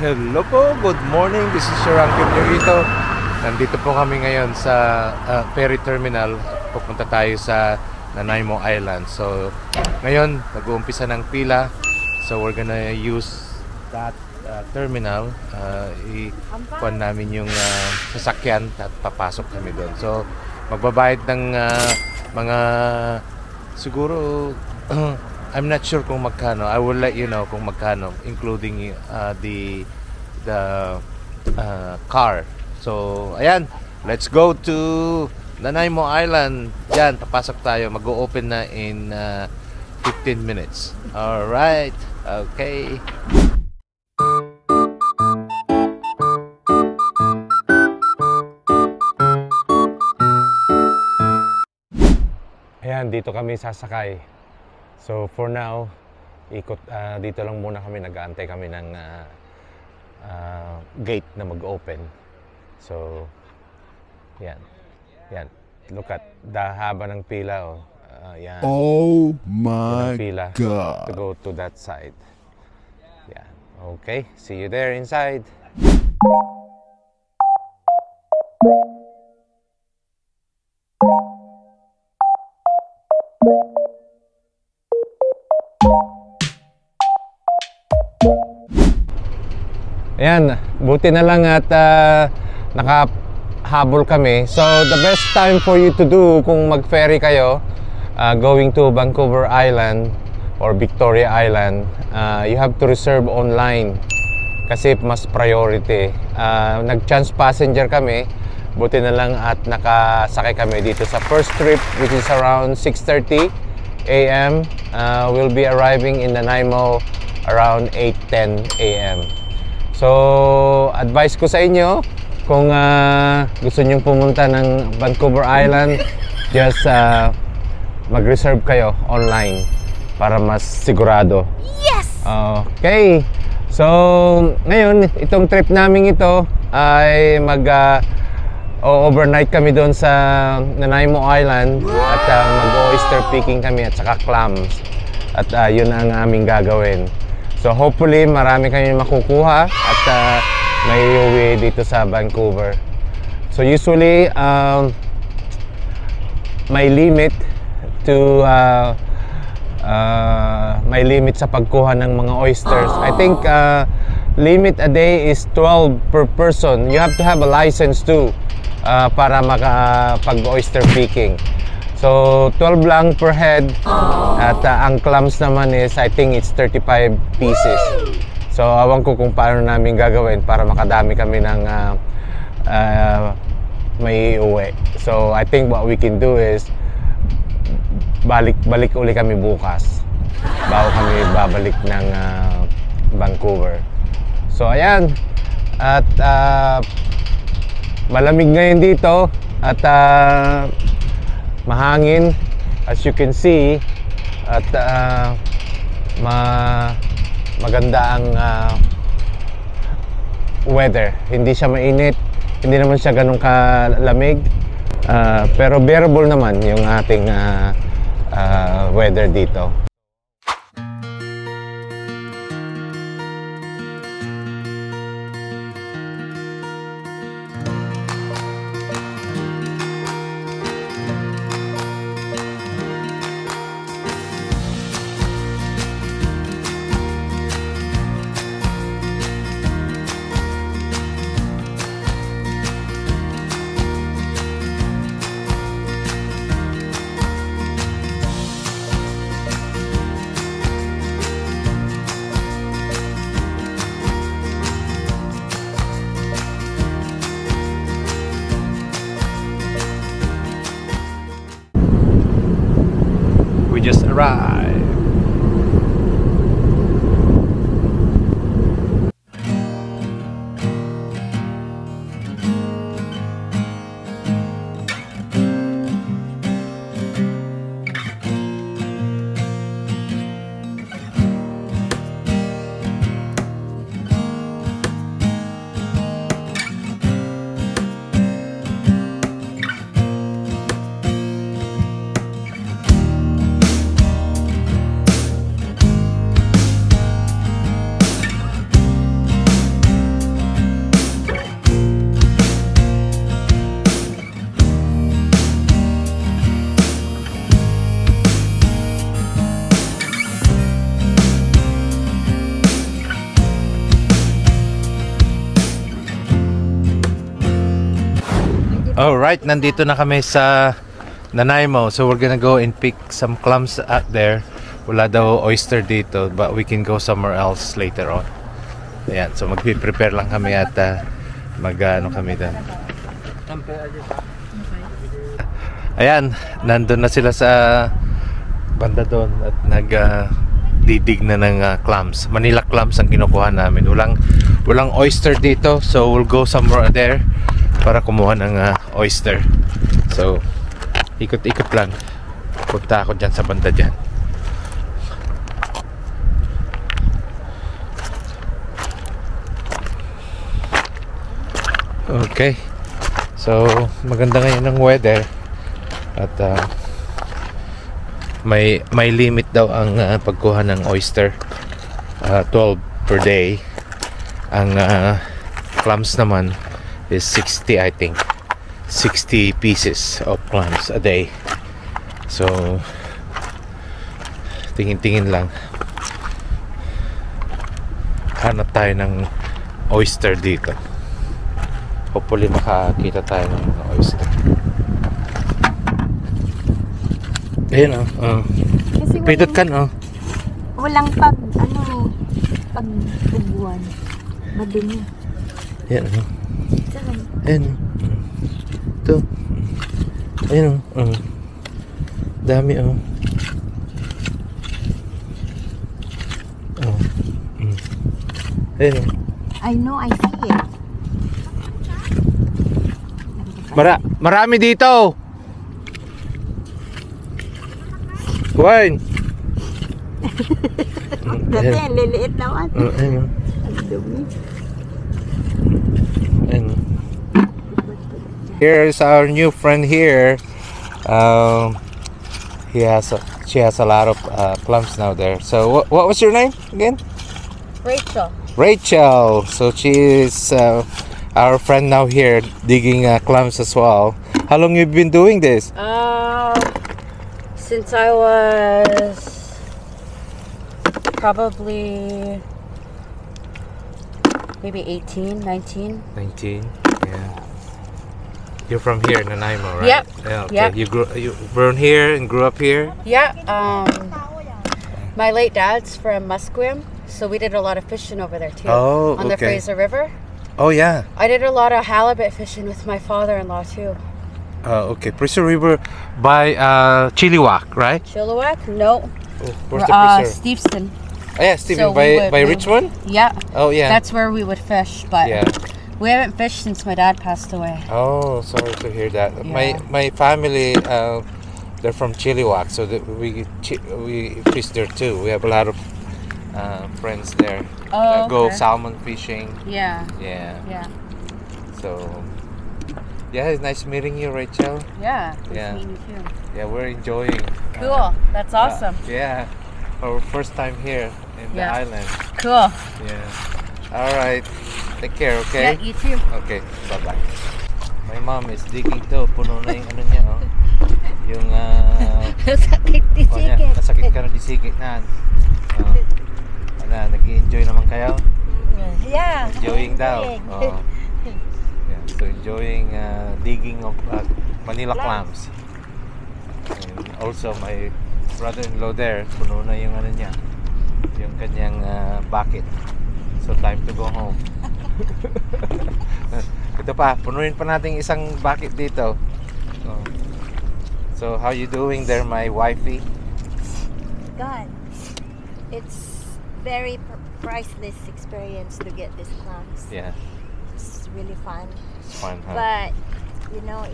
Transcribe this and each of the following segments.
Hello po, good morning. This is your Uncle Yorito. Nandito po kami ngayon sa ferry terminal. Pupunta tayo sa Nanaimo Island. So, ngayon, nag-uumpisa ng pila. So, we're gonna use that terminal. Ikuan namin yung sasakyan at papasok kami doon. So, magbabayad ng mga siguro I'm not sure kung magkano. I will let you know kung magkano, including the car. So, ayan, let's go to Nanaimo Island. Diyan, papasok tayo. Mag-o-open na in 15 minutes. Alright, okay. Ayan, dito kami sasakay. So for now, ikot dito lang muna kami, nag-aantay kami ng gate na mag-open. So yan. Yan. Look at the haba ng pila, oh. Yan. Oh my pila God. To go to that side. Yeah. Okay. See you there inside. Ayan, buti na lang at nakahabol kami. So, the best time for you to do kung mag-ferry kayo going to Vancouver Island or Victoria Island, you have to reserve online kasi mas priority. Nag-chance passenger kami, buti na lang at nakasakay kami dito sa first trip, which is around 6:30 a.m. We'll be arriving in Nanaimo around 8:10 a.m. So, advice ko sa inyo, kung gusto nyong pumunta ng Vancouver Island, just mag-reserve kayo online para mas sigurado. Yes! Okay. So, ngayon, itong trip namin ito ay overnight kami doon sa Nanaimo Island at mag-oyster picking kami at saka clams. At yun ang aming gagawin. So hopefully marami kami makukuha at may uwi dito sa Vancouver. So usually may limit to may limit sa pagkuha ng mga oysters. I think limit a day is 12 per person. You have to have a license too para makapag-oyster picking. So 12 lang per head at ang clams naman is I think it's 35 pieces. So awan ko kung paano namin gagawin para makadami kami ng may uwi. So I think what we can do is balik uli kami bukas bago kami babalik ng Vancouver. So ayan, at malamig ngayon dito at mahangin, as you can see, at maganda ang weather. Hindi siya mainit, hindi naman siya ganun kalamig, pero bearable naman yung ating weather dito. We just arrived. Alright, nandito na kami sa Nanaimo. So we're gonna go and pick some clams out there. Wala daw oyster dito, but we can go somewhere else later on. Ayan, so magpi-prepare lang kami at mag-ano kami doon. Ayan, nandun na sila sa banda doon at nag-didig na ng clams. Manila clams ang kinukuha namin. Walang oyster dito, so we'll go somewhere there para kumuha ng oyster. So ikot-ikot lang. Punta ako dyan sa banda dyan. Okay, so maganda ngayon ang weather at may limit daw ang pagkuha ng oyster, 12 per day. Ang clams naman is 60, I think 60 pieces of clams a day. So tingin-tingin lang, hanap tayo ng oyster dito. Hopefully makakita tayo ng oyster. Ayun pindot kan walang pagbubuan. Madumi. Ayan Saan? Ayan ito. Ayan dami Ayan I know, I see it. Marami dito. Wine. Dati, liliit naman. Ayan Ang dumi. Ayan. Here's our new friend here. She has a lot of clams now there. So what was your name again? Rachel. So she is our friend now here digging clams as well. How long you been doing this? Since I was probably maybe 18, 19. 19. Yeah. You're from here, Nanaimo, right? Yep. Yeah, okay. Yep. You born here and grew up here? Yeah. My late dad's from Musqueam, so we did a lot of fishing over there too. Oh, on the okay. Fraser River. Oh yeah. I did a lot of halibut fishing with my father-in-law too. Okay. Fraser River by Chilliwack, right? Chilliwack? No. Oh, where's the Fraser? Steveston. Oh yeah, Stephen, So we by would- Richmond? Yeah. Oh yeah. That's where we would fish, but Yeah. we haven't fished since my dad passed away. Oh, sorry to hear that. Yeah. My family, they're from Chilliwack, so that we fish there too. We have a lot of friends there that go okay. salmon fishing. Yeah. Yeah. Yeah. So yeah, it's nice meeting you, Rachel. Yeah. Nice Yeah. meeting you too. Yeah, we're enjoying. Cool. That's awesome. Yeah, our first time here in the Yeah. island. Cool. Yeah. All right. Take care, okay? Yeah, you too. Okay, bye-bye. My mom is digging to. Puno na yung ano niya, oh. Yung, Sakit nasakit ka na disikit na. Nag-i-enjoy naman kayo? Yeah. Enjoying daw. Oh. Yeah, so enjoying digging of Manila clams. And also my brother-in-law there, puno na yung ano niya, yung kanyang bucket. So time to go home. Ito pa, punuin pa natin isang bucket dito. So how you doing there, my wifey? God, it's very priceless experience to get these clams. Yeah, It's really fun. it's fun, huh? But you know,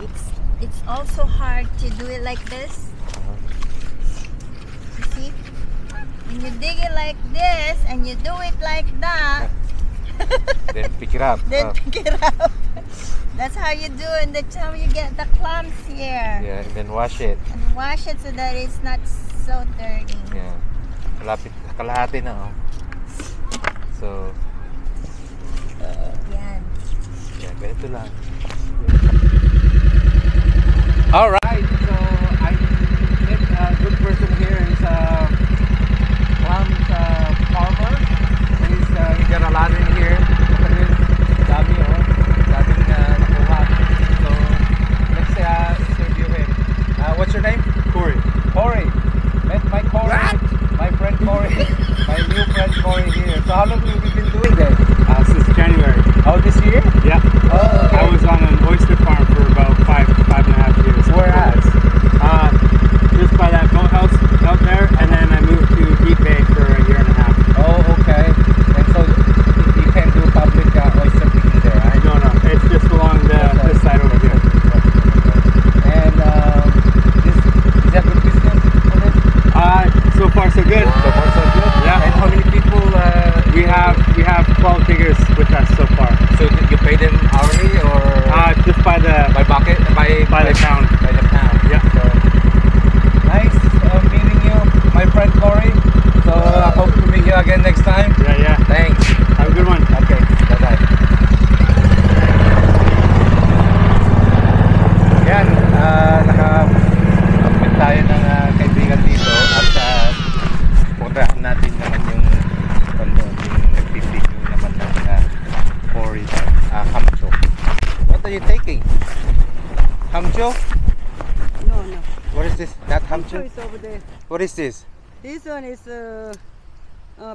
it's also hard to do it like this. You see, when you dig it like this and you do it like that, Then pick it up. then pick it up. That's how you do it. That's how you get the clams here. Yeah, and then wash it. And wash it so that it's not so dirty. Yeah. Malapit, kalahati na, oh. So, Yan. yeah, ganito lang. Alright, so I met a good person here. He's a clams farmer. So he got a lot in here. Dami, oh. Daming nakuha. So tomato is over there. What is this? This one is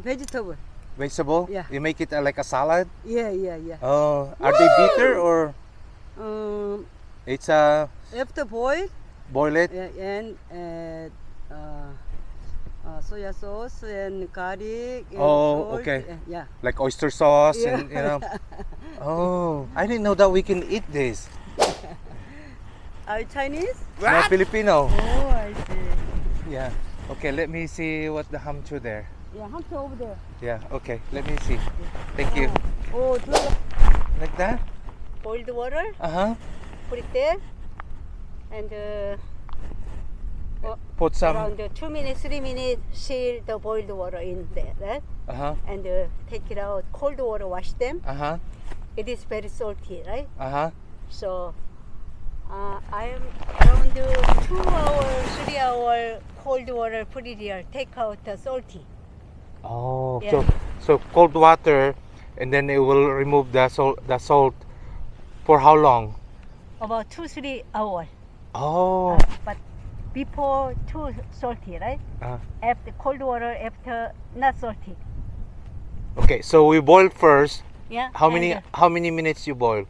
vegetable. Vegetable? Yeah. You make it like a salad? Yeah. Oh, are they bitter or it's After boil, boil it? and soya sauce and garlic. And Oh, salt. okay. Yeah. Like oyster sauce Yeah. and Oh, I didn't know that we can eat this. Are you Chinese? No, Filipino. Oh, I see. Yeah. Okay, let me see what the hamchu there. Yeah, hamcha over there. Yeah, okay, let me see. Thank you. Oh, Like that? Boiled water, Uh-huh. put it there, and Put some around 2 minutes, 3 minutes, seal the boiled water in there, right? uh-huh. And take it out. Cold water, wash them. Uh-huh. It is very salty, right? Uh-huh. So I am around 2 hours, 3 hour cold water, put it here, take out the salty. Oh, Yeah. so cold water and then it will remove the salt for how long? About 2-3 hours. Oh. But before too salty, right? After cold water, after not salty. Okay, so we boil first. Yeah. How and, many minutes you boil?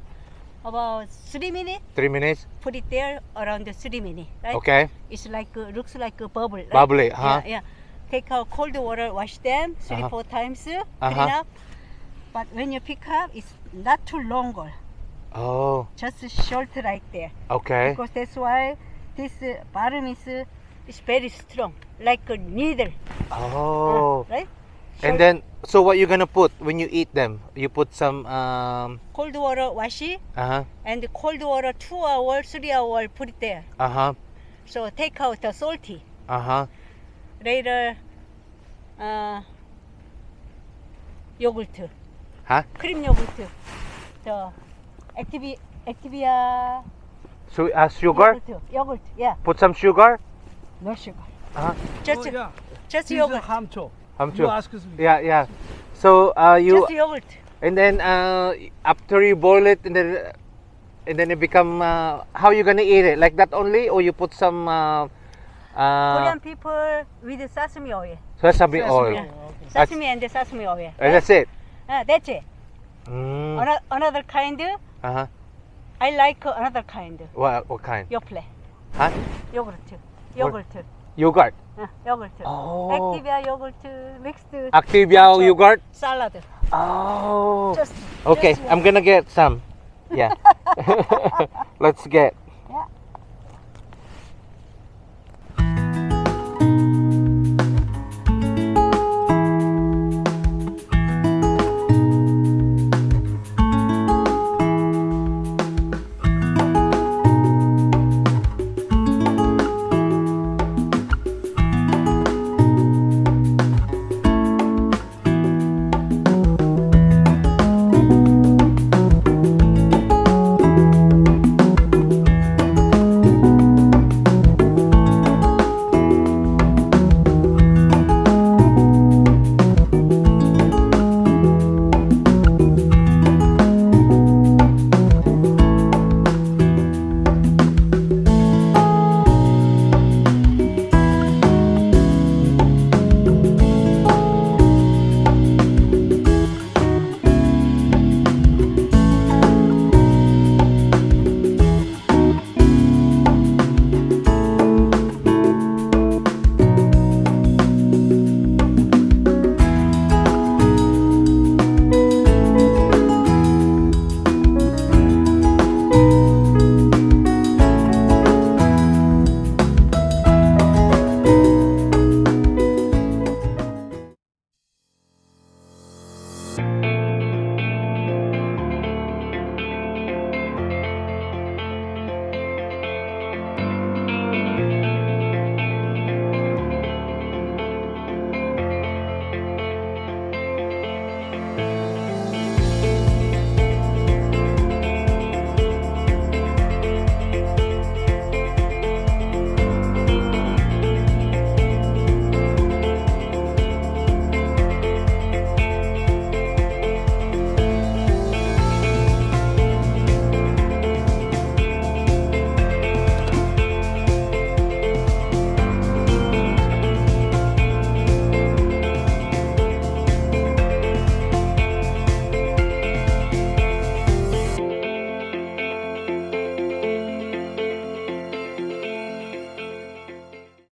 About 3 minutes. 3 minutes? Put it there around 3 minutes, right? Okay. It's like looks like a bubble. Right? Bubbly, huh? Yeah. Take out cold water, wash them 3-4 times, clean up. But when you pick up, it's not too longer. Oh, Just short right there. okay. Because that's why this bottom is very strong, like a needle. Oh. Right? And then, so what you gonna put when you eat them? You put some Cold water, wash it, uh-huh. and cold water 2 hours, 3 hours, put it there. Uh-huh. So take out the salty. Uh-huh. Later, yogurt. Huh? Cream yogurt. The Activia So sugar? Yogurt, yeah. Put some sugar? No sugar. Uh-huh. Just yogurt. Hamchu. Yeah. So you Just yogurt. and then after you boil it and then it become how you gonna eat it? Like that only, or you put some Korean people with sesame oil. sesame oil? Yeah. Sesame and the sesame oil. And that's it. That's it. Mm. Another kind, Uh-huh. I like another kind. What kind? Yoplait. Huh? Yogurt. Yogurt. Yogurt. Oh. Activia yogurt mixed Activia yogurt? salad. Oh. Just Okay, just I'm gonna get some. Yeah. Let's get.